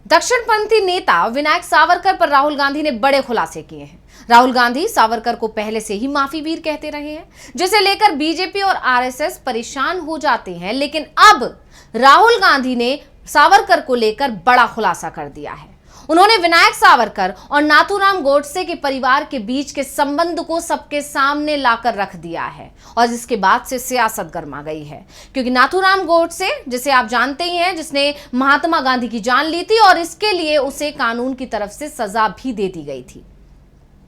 दक्षिणपंथी नेता विनायक सावरकर पर राहुल गांधी ने बड़े खुलासे किए हैं। राहुल गांधी सावरकर को पहले से ही माफी वीर कहते रहे हैं, जिसे लेकर बीजेपी और आरएसएस परेशान हो जाते हैं। लेकिन अब राहुल गांधी ने सावरकर को लेकर बड़ा खुलासा कर दिया है। उन्होंने विनायक सावरकर और नाथूराम गोडसे के परिवार के बीच के संबंध को सबके सामने लाकर रख दिया है और जिसके बाद से सियासत गर्मा गई है, क्योंकि नाथूराम गोडसे, जिसे आप जानते ही हैं, जिसने महात्मा गांधी की जान ली थी और इसके लिए उसे कानून की तरफ से सजा भी दे दी गई थी।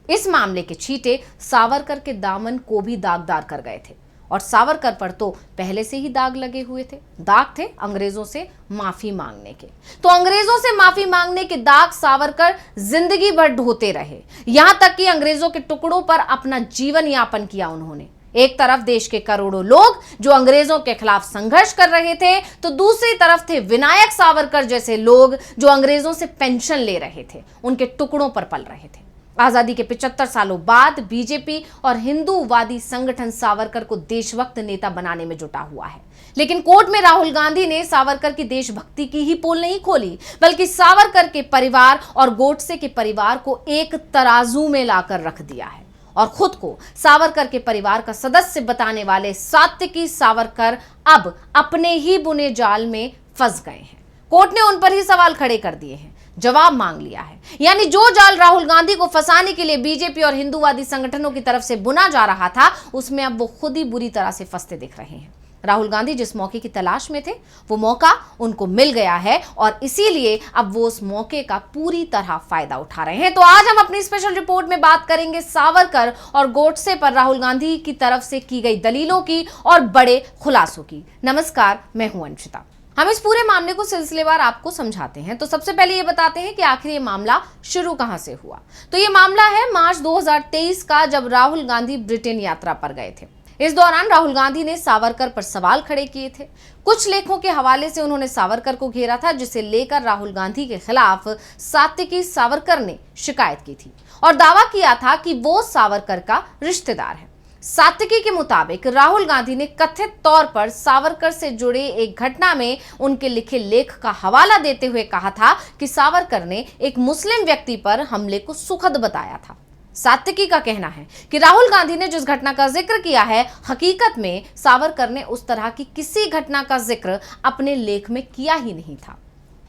इस मामले के छींटे सावरकर के दामन को भी दागदार कर गए थे और सावरकर पर तो पहले से ही दाग लगे हुए थे। दाग थे अंग्रेजों से माफी मांगने के। तो अंग्रेजों से माफी मांगने के दाग सावरकर जिंदगी भर ढोते रहे, यहां तक कि अंग्रेजों के टुकड़ों पर अपना जीवन यापन किया उन्होंने। एक तरफ देश के करोड़ों लोग जो अंग्रेजों के खिलाफ संघर्ष कर रहे थे, तो दूसरी तरफ थे विनायक सावरकर जैसे लोग जो अंग्रेजों से पेंशन ले रहे थे, उनके टुकड़ों पर पल रहे थे। आजादी के 75 सालों बाद बीजेपी और हिंदूवादी संगठन सावरकर को देशभक्त नेता बनाने में जुटा हुआ है। लेकिन कोर्ट में राहुल गांधी ने सावरकर की देशभक्ति की ही पोल नहीं खोली, बल्कि सावरकर के परिवार और गोडसे के परिवार को एक तराजू में लाकर रख दिया है और खुद को सावरकर के परिवार का सदस्य बताने वाले सात्विकी सावरकर अब अपने ही बुने जाल में फंस गए हैं। कोर्ट ने उन पर ही सवाल खड़े कर दिए हैं, जवाब मांग लिया है। यानी जो जाल राहुल गांधी को फंसाने के लिए बीजेपी और हिंदूवादी संगठनों की तरफ से बुना जा रहा था, उसमें अब वो खुद ही बुरी तरह से फंसते दिख रहे हैं। राहुल गांधी जिस मौके की तलाश में थे, वो मौका उनको मिल गया है और इसीलिए अब वो उस मौके का पूरी तरह फायदा उठा रहे हैं। तो आज हम अपनी स्पेशल रिपोर्ट में बात करेंगे सावरकर और गोडसे पर राहुल गांधी की तरफ से की गई दलीलों की और बड़े खुलासों की। नमस्कार, मैं हूं अंशिता। हम इस पूरे मामले को सिलसिलेवार आपको समझाते हैं। तो सबसे पहले ये बताते हैं कि आखिर ये मामला शुरू कहां से हुआ। तो ये मामला है मार्च 2023 का, जब राहुल गांधी ब्रिटेन यात्रा पर गए थे। इस दौरान राहुल गांधी ने सावरकर पर सवाल खड़े किए थे। कुछ लेखों के हवाले से उन्होंने सावरकर को घेरा था, जिसे लेकर राहुल गांधी के खिलाफ सात्विकी सावरकर ने शिकायत की थी और दावा किया था कि वो सावरकर का रिश्तेदार है। सात्विकी के मुताबिक राहुल गांधी ने कथित तौर पर सावरकर से जुड़े एक घटना में उनके लिखे लेख का हवाला देते हुए कहा था कि सावरकर ने एक मुस्लिम व्यक्ति पर हमले को सुखद बताया था। सात्विकी का कहना है कि राहुल गांधी ने जिस घटना का जिक्र किया है, हकीकत में सावरकर ने उस तरह की किसी घटना का जिक्र अपने लेख में किया ही नहीं था।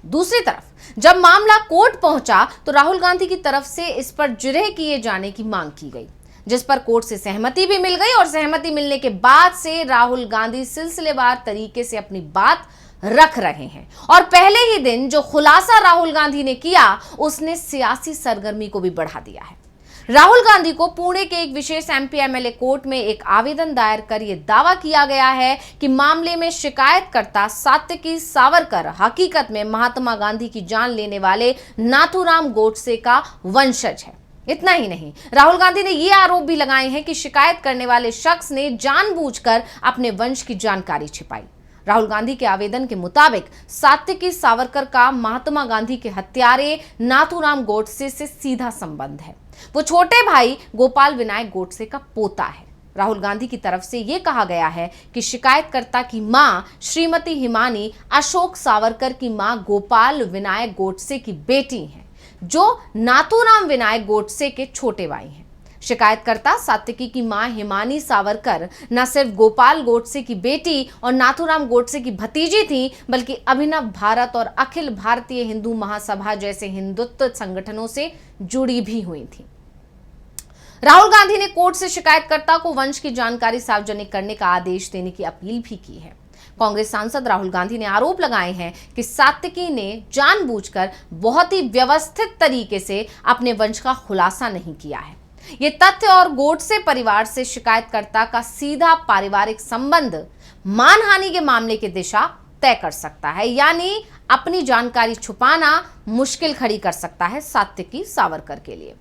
दूसरी तरफ जब मामला कोर्ट पहुंचा तो राहुल गांधी की तरफ से इस पर जिरह किए जाने की मांग की गई, जिस पर कोर्ट से सहमति भी मिल गई और सहमति मिलने के बाद से राहुल गांधी सिलसिलेवार तरीके से अपनी बात रख रहे हैं और पहले ही दिन जो खुलासा राहुल गांधी ने किया, उसने सियासी सरगर्मी को भी बढ़ा दिया है। राहुल गांधी को पुणे के एक विशेष एमपी एमएलए कोर्ट में एक आवेदन दायर कर यह दावा किया गया है कि मामले में शिकायतकर्ता सात्विकी सावरकर हकीकत में महात्मा गांधी की जान लेने वाले नाथूराम गोडसे का वंशज है। इतना ही नहीं, राहुल गांधी ने यह आरोप भी लगाए हैं कि शिकायत करने वाले शख्स ने जानबूझकर अपने वंश की जानकारी छिपाई। राहुल गांधी के आवेदन के मुताबिक सात्विकी सावरकर का महात्मा गांधी के हत्यारे नाथूराम गोडसे से सीधा संबंध है। वो छोटे भाई गोपाल विनायक गोडसे का पोता है। राहुल गांधी की तरफ से यह कहा गया है कि शिकायतकर्ता की मां श्रीमती हिमानी अशोक सावरकर की मां गोपाल विनायक गोडसे की बेटी हैं, जो नाथूराम विनायक गोडसे के छोटे भाई हैं। शिकायतकर्ता सात्विकी की मां हिमानी सावरकर न सिर्फ गोपाल गोडसे की बेटी और नाथूराम गोडसे की भतीजी थी, बल्कि अभिनव भारत और अखिल भारतीय हिंदू महासभा जैसे हिंदुत्व संगठनों से जुड़ी भी हुई थी। राहुल गांधी ने कोर्ट से शिकायतकर्ता को वंश की जानकारी सार्वजनिक करने का आदेश देने की अपील भी की है। कांग्रेस सांसद राहुल गांधी ने आरोप लगाए हैं कि सात्विकी ने जानबूझकर बहुत ही व्यवस्थित तरीके से अपने वंश का खुलासा नहीं किया है। ये तथ्य और गोडसे परिवार से शिकायतकर्ता का सीधा पारिवारिक संबंध मानहानि के मामले की दिशा तय कर सकता है, यानी अपनी जानकारी छुपाना मुश्किल खड़ी कर सकता है सात्विकी सावरकर के लिए।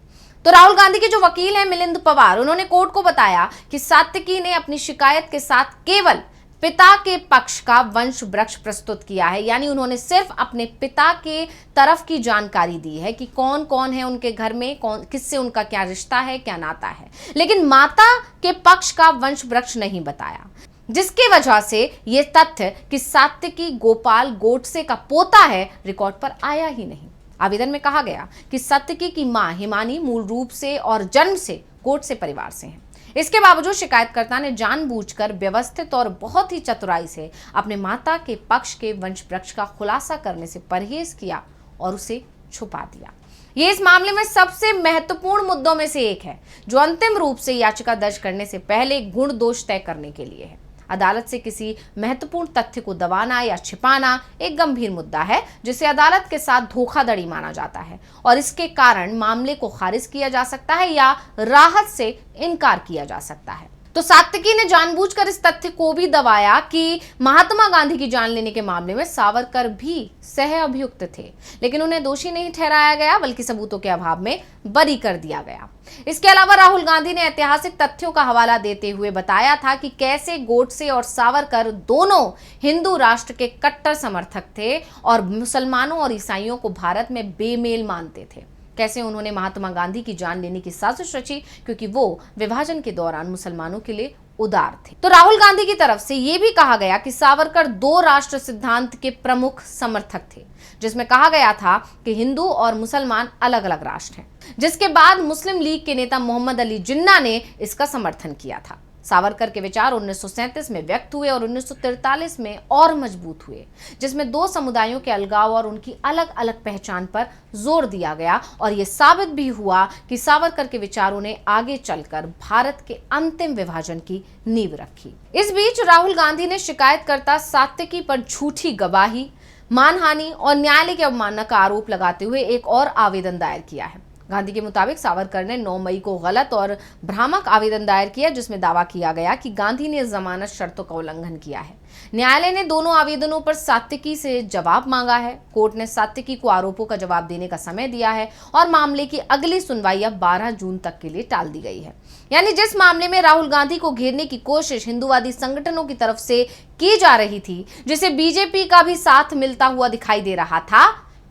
तो राहुल गांधी के जो वकील हैं मिलिंद पवार, उन्होंने कोर्ट को बताया कि सात्विकी ने अपनी शिकायत के साथ केवल पिता के पक्ष का वंश वृक्ष प्रस्तुत किया है, यानी उन्होंने सिर्फ अपने पिता के तरफ की जानकारी दी है कि कौन कौन है उनके घर में, कौन किससे उनका क्या रिश्ता है, क्या नाता है, लेकिन माता के पक्ष का वंश वृक्ष नहीं बताया, जिसकी वजह से यह तथ्य कि सात्विकी गोपाल गोडसे का पोता है रिकॉर्ड पर आया ही नहीं। आवेदन में कहा गया कि सत्तकी की मां हिमानी मूल रूप से और जन्म से गोडसे परिवार से हैं। इसके बावजूद शिकायतकर्ता ने जानबूझकर व्यवस्थित और बहुत ही चतुराई से अपने माता के पक्ष के वंश वृक्ष का खुलासा करने से परहेज किया और उसे छुपा दिया। ये इस मामले में सबसे महत्वपूर्ण मुद्दों में से एक है, जो अंतिम रूप से याचिका दर्ज करने से पहले गुण दोष तय करने के लिए है। अदालत से किसी महत्वपूर्ण तथ्य को दबाना या छिपाना एक गंभीर मुद्दा है, जिसे अदालत के साथ धोखाधड़ी माना जाता है और इसके कारण मामले को खारिज किया जा सकता है या राहत से इनकार किया जा सकता है। तो सात्विकी ने जानबूझकर इस तथ्य को भी दबाया कि महात्मा गांधी की जान लेने के मामले में सावरकर भी सह अभियुक्त थे, लेकिन उन्हें दोषी नहीं ठहराया गया, बल्कि सबूतों के अभाव में बरी कर दिया गया। इसके अलावा राहुल गांधी ने ऐतिहासिक तथ्यों का हवाला देते हुए बताया था कि कैसे गोडसे और सावरकर दोनों हिंदू राष्ट्र के कट्टर समर्थक थे और मुसलमानों और ईसाइयों को भारत में बेमेल मानते थे। कैसे उन्होंने महात्मा गांधी की जान लेने की साजिश रची, क्योंकि वो विभाजन के दौरान मुसलमानों के लिए उदार थे। तो राहुल गांधी की तरफ से यह भी कहा गया कि सावरकर दो राष्ट्र सिद्धांत के प्रमुख समर्थक थे, जिसमें कहा गया था कि हिंदू और मुसलमान अलग अलग राष्ट्र हैं, जिसके बाद मुस्लिम लीग के नेता मोहम्मद अली जिन्ना ने इसका समर्थन किया था। सावरकर के विचार 1937 में व्यक्त हुए और 1943 में और मजबूत हुए, जिसमें दो समुदायों के अलगाव और उनकी अलग अलग पहचान पर जोर दिया गया और यह साबित भी हुआ कि सावरकर के विचारों ने आगे चलकर भारत के अंतिम विभाजन की नींव रखी। इस बीच राहुल गांधी ने शिकायतकर्ता सात्विकी पर झूठी गवाही, मानहानि और न्यायालय की अवमानना का आरोप लगाते हुए एक और आवेदन दायर किया है। गांधी के मुताबिक सावरकर ने 9 मई को गलत और भ्रामक आवेदन दायर किया, जिसमें दावा किया गया कि गांधी ने जमानत शर्तों का उल्लंघन किया है। न्यायालय ने दोनों आवेदनों पर सात्विकी से जवाब मांगा है। कोर्ट ने सात्विकी को आरोपों का जवाब देने का समय दिया है और मामले की अगली सुनवाई अब 12 जून तक के लिए टाल दी गई है। यानी जिस मामले में राहुल गांधी को घेरने की कोशिश हिंदूवादी संगठनों की तरफ से की जा रही थी, जिसे बीजेपी का भी साथ मिलता हुआ दिखाई दे रहा था,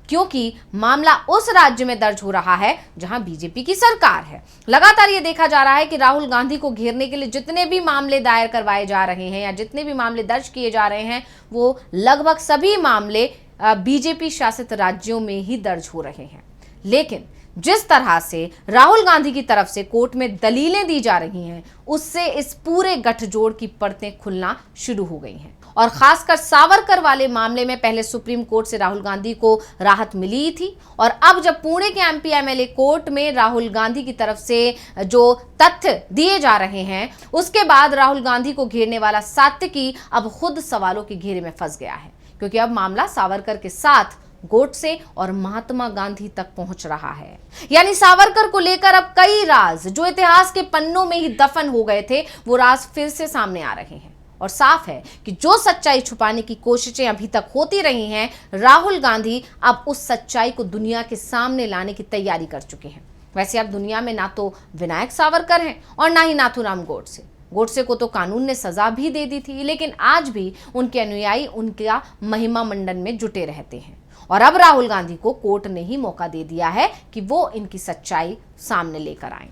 क्योंकि मामला उस राज्य में दर्ज हो रहा है जहां बीजेपी की सरकार है। लगातार ये देखा जा रहा है कि राहुल गांधी को घेरने के लिए जितने भी मामले दायर करवाए जा रहे हैं या जितने भी मामले दर्ज किए जा रहे हैं, वो लगभग सभी मामले बीजेपी शासित राज्यों में ही दर्ज हो रहे हैं। लेकिन जिस तरह से राहुल गांधी की तरफ से कोर्ट में दलीलें दी जा रही हैं, उससे इस पूरे गठजोड़ की परतें खुलना शुरू हो गई हैं और खासकर सावरकर वाले मामले में पहले सुप्रीम कोर्ट से राहुल गांधी को राहत मिली थी और अब जब पुणे के एमपी एमएलए कोर्ट में राहुल गांधी की तरफ से जो तथ्य दिए जा रहे हैं, उसके बाद राहुल गांधी को घेरने वाला सात्विकी अब खुद सवालों के घेरे में फंस गया है, क्योंकि अब मामला सावरकर के साथ गोडसे और महात्मा गांधी तक पहुंच रहा है। यानी सावरकर को लेकर अब कई राज जो इतिहास के पन्नों में ही दफन हो गए थे, वो राज फिर से सामने आ रहे हैं और साफ है कि जो सच्चाई छुपाने की कोशिशें अभी तक होती रही हैं, राहुल गांधी अब उस सच्चाई को दुनिया के सामने लाने की तैयारी कर चुके हैं। वैसे अब दुनिया में ना तो विनायक सावरकर हैं और ना ही नाथूराम गोडसे। गोडसे को तो कानून ने सजा भी दे दी थी, लेकिन आज भी उनके अनुयायी उनका महिमा मंडन में जुटे रहते हैं और अब राहुल गांधी को कोर्ट ने ही मौका दे दिया है कि वो इनकी सच्चाई सामने लेकर आए।